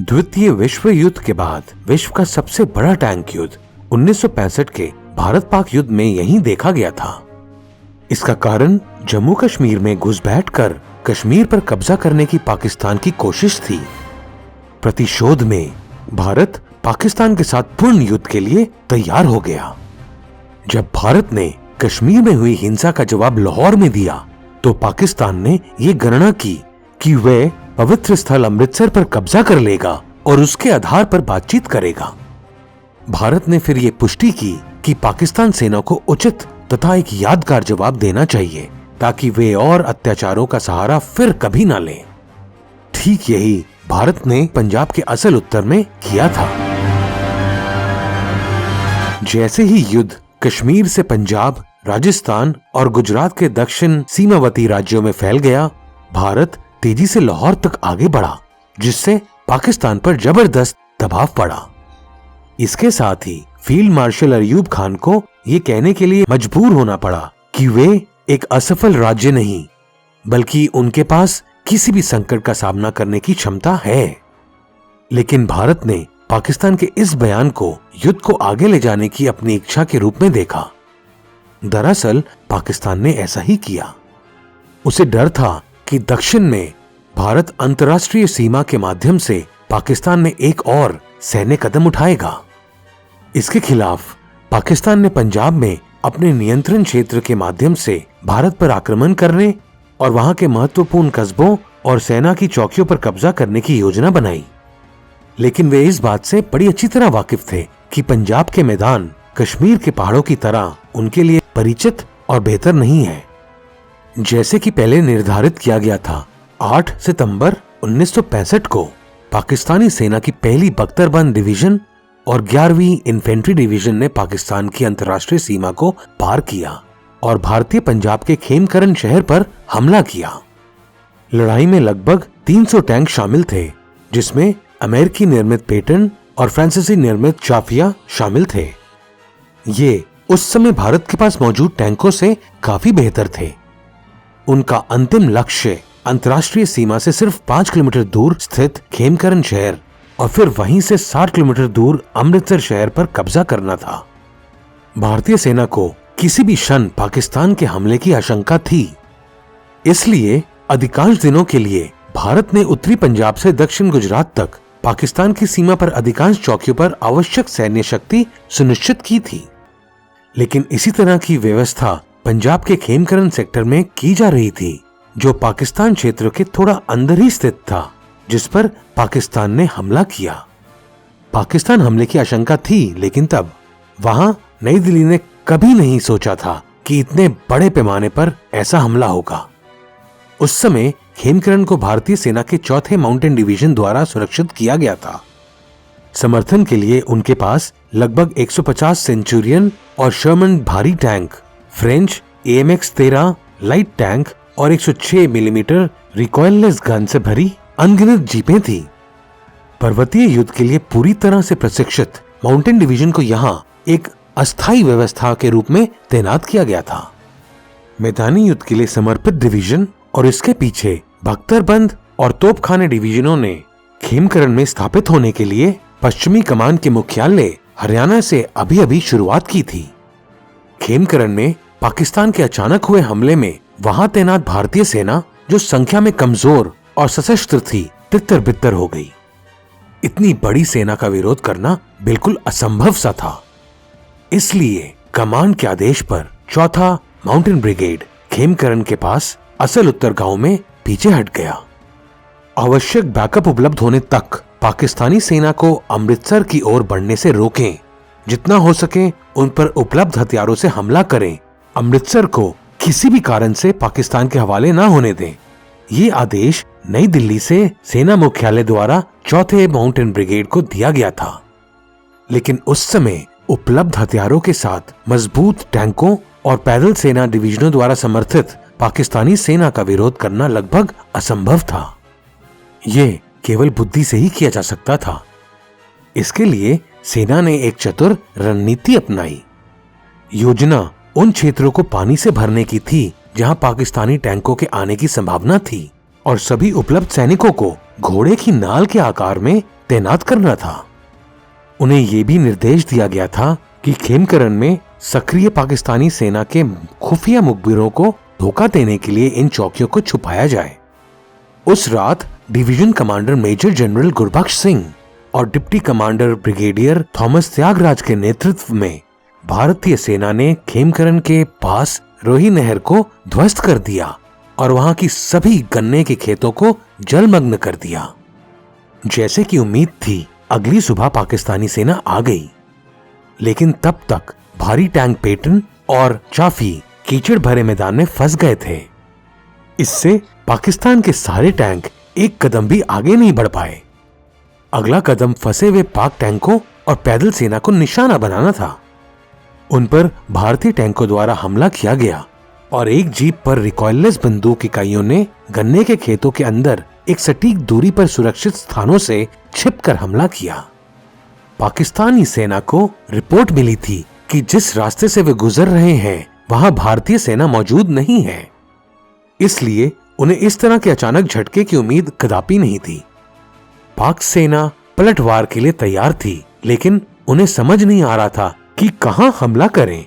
द्वितीय विश्व युद्ध के बाद विश्व का सबसे बड़ा टैंक युद्ध 1965 के भारत पाक युद्ध में यहीं देखा गया था। इसका कारण जम्मू कश्मीर में घुसपैठ कर कश्मीर पर कब्जा करने की पाकिस्तान की कोशिश थी। प्रतिशोध में भारत पाकिस्तान के साथ पूर्ण युद्ध के लिए तैयार हो गया। जब भारत ने कश्मीर में हुई हिंसा का जवाब लाहौर में दिया तो पाकिस्तान ने ये गणना की कि वह पवित्र स्थल अमृतसर पर कब्जा कर लेगा और उसके आधार पर बातचीत करेगा। भारत ने फिर ये पुष्टि की कि पाकिस्तान सेना को उचित तथा एक यादगार जवाब देना चाहिए ताकि वे और अत्याचारों का सहारा फिर कभी ना लें। ठीक यही भारत ने पंजाब के असल उत्तर में किया था। जैसे ही युद्ध कश्मीर से पंजाब, राजस्थान और गुजरात के दक्षिण सीमावर्ती राज्यों में फैल गया, भारत तेजी से लाहौर तक आगे बढ़ा, जिससे पाकिस्तान पर जबरदस्त दबाव पड़ा। इसके साथ ही फील्ड मार्शल अय्यूब खान को ये कहने के लिए मजबूर होना पड़ा कि वे एक असफल राज्य नहीं, बल्कि उनके पास किसी भी संकट का सामना करने की क्षमता है। लेकिन भारत ने पाकिस्तान के इस बयान को युद्ध को आगे ले जाने की अपनी इच्छा के रूप में देखा। दरअसल पाकिस्तान ने ऐसा ही किया। उसे डर था कि दक्षिण में भारत अंतर्राष्ट्रीय सीमा के माध्यम से पाकिस्तान में एक और सैन्य कदम उठाएगा। इसके खिलाफ पाकिस्तान ने पंजाब में अपने नियंत्रण क्षेत्र के माध्यम से भारत पर आक्रमण करने और वहां के महत्वपूर्ण कस्बों और सेना की चौकियों पर कब्जा करने की योजना बनाई। लेकिन वे इस बात से बड़ी अच्छी तरह वाकिफ थे कि पंजाब के मैदान कश्मीर के पहाड़ों की तरह उनके लिए परिचित और बेहतर नहीं है। जैसे कि पहले निर्धारित किया गया था, 8 सितंबर 1965 को पाकिस्तानी सेना की पहली बख्तरबंद डिवीजन और 11वीं इन्फेंट्री डिवीजन ने पाकिस्तान की अंतर्राष्ट्रीय सीमा को पार किया और भारतीय पंजाब के खेमकरन शहर पर हमला किया। लड़ाई में लगभग 300 टैंक शामिल थे, जिसमें अमेरिकी निर्मित पेटन और फ्रांसीसी निर्मित चाफिया शामिल थे। ये उस समय भारत के पास मौजूद टैंकों से काफी बेहतर थे। उनका अंतिम लक्ष्य अंतर्राष्ट्रीय सीमा से सिर्फ 5 किलोमीटर दूर स्थित खेमकरन शहर और फिर वहीं से 60 किलोमीटर दूर अमृतसर शहर पर कब्जा करना था। भारतीय सेना को किसी भी क्षण पाकिस्तान के हमले की आशंका थी। इसलिए अधिकांश दिनों के लिए भारत ने उत्तरी पंजाब से दक्षिण गुजरात तक पाकिस्तान की सीमा पर अधिकांश चौकियों पर आवश्यक सैन्य शक्ति सुनिश्चित की थी। लेकिन इसी तरह की व्यवस्था पंजाब के खेमकरन सेक्टर में की जा रही थी, जो पाकिस्तान क्षेत्र के थोड़ा अंदर ही स्थित था, जिस पर पाकिस्तान ने हमला किया। पाकिस्तान हमले की आशंका थी, लेकिन तब वहां नई दिल्ली ने कभी नहीं सोचा था कि इतने बड़े पैमाने पर ऐसा हमला होगा। उस समय खेमकरन को भारतीय सेना के 4थे माउंटेन डिवीजन द्वारा सुरक्षित किया गया था। समर्थन के लिए उनके पास लगभग 150 सेंचुरियन और शर्मन भारी tank, French AMX-13 light tank और 106 मिलीमीटर रिकॉइललेस गन से भरी अनगिनत जीपें थी। पर्वतीय युद्ध के लिए पूरी तरह से प्रशिक्षित माउंटेन डिवीजन को यहाँ एक अस्थायी व्यवस्था के रूप में तैनात किया गया था। मैदानी युद्ध के लिए समर्पित डिवीजन और इसके पीछे बख्तरबंद और तोपखाने डिवीजनों ने खेमकरन में स्थापित होने के लिए पश्चिमी कमान के मुख्यालय हरियाणा से अभी शुरुआत की थी। खेमकरन में पाकिस्तान के अचानक हुए हमले में वहां तैनात भारतीय सेना, जो संख्या में कमजोर और सशस्त्र थी, तितर बितर हो गई। इतनी बड़ी सेना का विरोध करना बिल्कुल असंभव सा था। इसलिए कमान के आदेश पर 4था माउंटेन ब्रिगेड खेमकरन के पास असल उत्तरगांव में पीछे हट गया। आवश्यक बैकअप उपलब्ध होने तक पाकिस्तानी सेना को अमृतसर की ओर बढ़ने से रोकें, जितना हो सके उन पर उपलब्ध हथियारों से हमला करें, अमृतसर को किसी भी कारण से पाकिस्तान के हवाले न होने दें। ये आदेश नई दिल्ली से सेना मुख्यालय द्वारा 4थे माउंटेन ब्रिगेड को दिया गया था। लेकिन उस समय उपलब्ध हथियारों के साथ मजबूत टैंकों और पैदल सेना डिवीजनों द्वारा समर्थित पाकिस्तानी सेना का विरोध करना लगभग असंभव था। ये केवल बुद्धि से ही किया जा सकता था। इसके लिए सेना ने एक चतुर रणनीति अपनाई। योजना उन क्षेत्रों को पानी से भरने की थी जहां पाकिस्तानी टैंकों के आने की संभावना थी और सभी उपलब्ध सैनिकों को घोड़े की नाल के आकार में तैनात करना था। उन्हें यह भी निर्देश दिया गया था कि खेमकरन में सक्रिय पाकिस्तानी सेना के खुफिया मुखबिरों को धोखा देने के लिए इन चौकियों को छुपाया जाए। उस रात division commander major general Gurbaksh Singh और deputy commander brigadier Thomas Tyagaraj के नेतृत्व में भारतीय सेना ने खेमकरन के पास रोही नहर को ध्वस्त कर दिया और वहां की सभी गन्ने के खेतों को जलमग्न कर दिया। जैसे कि उम्मीद थी, अगली सुबह पाकिस्तानी सेना आ गई, लेकिन तब तक भारी टैंक पेटन और चाफी कीचड़ भरे मैदान में फंस गए थे। इससे पाकिस्तान के सारे टैंक एक कदम भी आगे नहीं बढ़ पाए। अगला कदम फंसे हुए पाक टैंकों और पैदल सेना को निशाना बनाना था। उन पर भारतीय टैंकों द्वारा हमला किया गया और एक जीप पर रिकॉइललेस बंदूक इकाइयों ने गन्ने के खेतों के अंदर एक सटीक दूरी पर सुरक्षित स्थानों से छिपकर हमला किया। पाकिस्तानी सेना को रिपोर्ट मिली थी कि जिस रास्ते से वे गुजर रहे हैं वहां भारतीय सेना मौजूद नहीं है, इसलिए उन्हें इस तरह के अचानक झटके की उम्मीद कदापि नहीं थी। पाक सेना पलटवार के लिए तैयार थी, लेकिन उन्हें समझ नहीं आ रहा था कि कहां हमला करें।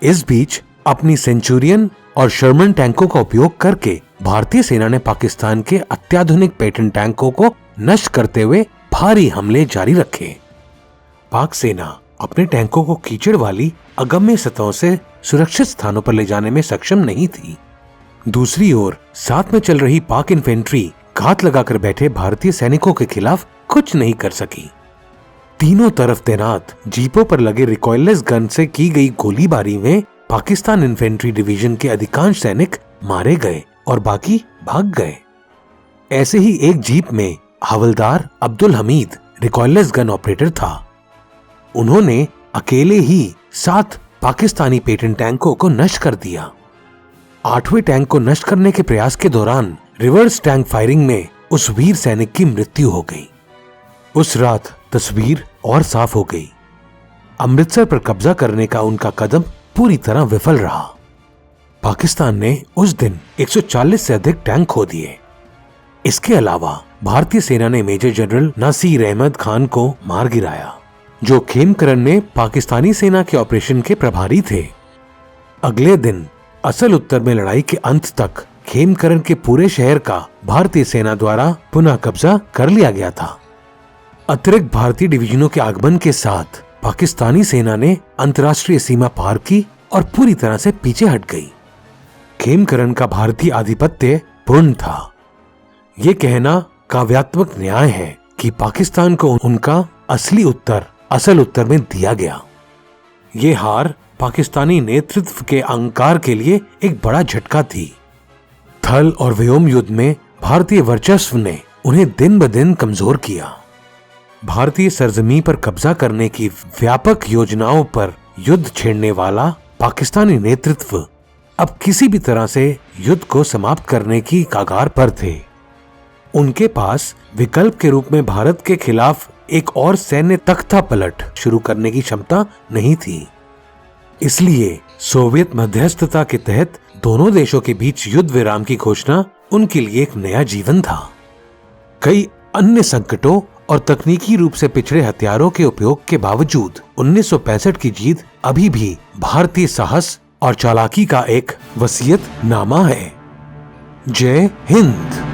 इस बीच अपनी सेंचुरियन और शर्मन टैंकों का उपयोग करके भारतीय सेना ने पाकिस्तान के अत्याधुनिक पेटन टैंकों को नष्ट करते हुए भारी हमले जारी रखे। पाक सेना अपने टैंकों को कीचड़ वाली अगम्य सतहों से सुरक्षित स्थानों पर ले जाने में सक्षम नहीं थी। दूसरी ओर साथ में चल रही पाक इन्फेंट्री घात लगाकर बैठे भारतीय सैनिकों के खिलाफ कुछ नहीं कर सकी। तीनों तरफ तैनात जीपों पर लगे रिकॉइललेस गन से की गई गोलीबारी में पाकिस्तान इन्फेंट्री डिवीजन के अधिकांश सैनिक मारे गए और बाकी भाग गए। ऐसे ही एक जीप में हवलदार Abdul Hamid recoilless gun operator था। उन्होंने अकेले ही 7 पाकिस्तानी पेटन टैंकों को नष्ट कर दिया। 8वें टैंक को नष्ट करने के प्रयास के दौरान रिवर्स टैंक फायरिंग में उस वीर सैनिक की मृत्यु हो गई। उस रात तस्वीर और साफ हो गई। अमृतसर पर कब्जा करने का उनका कदम पूरी तरह विफल रहा। पाकिस्तान ने उस दिन 140 से अधिक टैंक खो दिए। इसके अलावा भारतीय सेना ने मेजर जनरल नासिर अहमद खान को मार गिराया, जो खेमकरन में पाकिस्तानी सेना के ऑपरेशन के प्रभारी थे। अगले दिन असल उत्तर में लड़ाई के अंत तक खेमकरन के पूरे शहर का भारतीय सेना द्वारा पुनः कब्जा कर लिया गया था। अतिरिक्त भारतीय डिवीजनों के आगमन के साथ पाकिस्तानी सेना ने अंतर्राष्ट्रीय सीमा पार की और पूरी तरह से पीछे हट गई। खेमकरन का भारतीय आधिपत्य पूर्ण था। ये कहना काव्यात्मक न्याय है कि पाकिस्तान को उनका असल उत्तर में दिया गया। ये हार पाकिस्तानी नेतृत्व के अहंकार के लिए एक बड़ा झटका थी। थल और व्योम युद्ध में भारतीय वर्चस्व ने उन्हें दिन ब दिन कमजोर किया। भारतीय सरजमी पर कब्जा करने की व्यापक योजनाओं पर युद्ध छेड़ने वाला पाकिस्तानी नेतृत्व अब किसी भी तरह से युद्ध को समाप्त करने की कगार पर थे। उनके पास विकल्प के रूप में भारत के खिलाफ एक और सैन्य तख्ता पलट शुरू करने की क्षमता नहीं थी। इसलिए सोवियत मध्यस्थता के तहत दोनों देशों के बीच युद्ध विराम की घोषणा उनके लिए एक नया जीवन था। कई अन्य संकटों और तकनीकी रूप से पिछड़े हथियारों के उपयोग के बावजूद 1965 की जीत अभी भी भारतीय साहस और चालाकी का एक वसीयत नामा है। जय हिंद।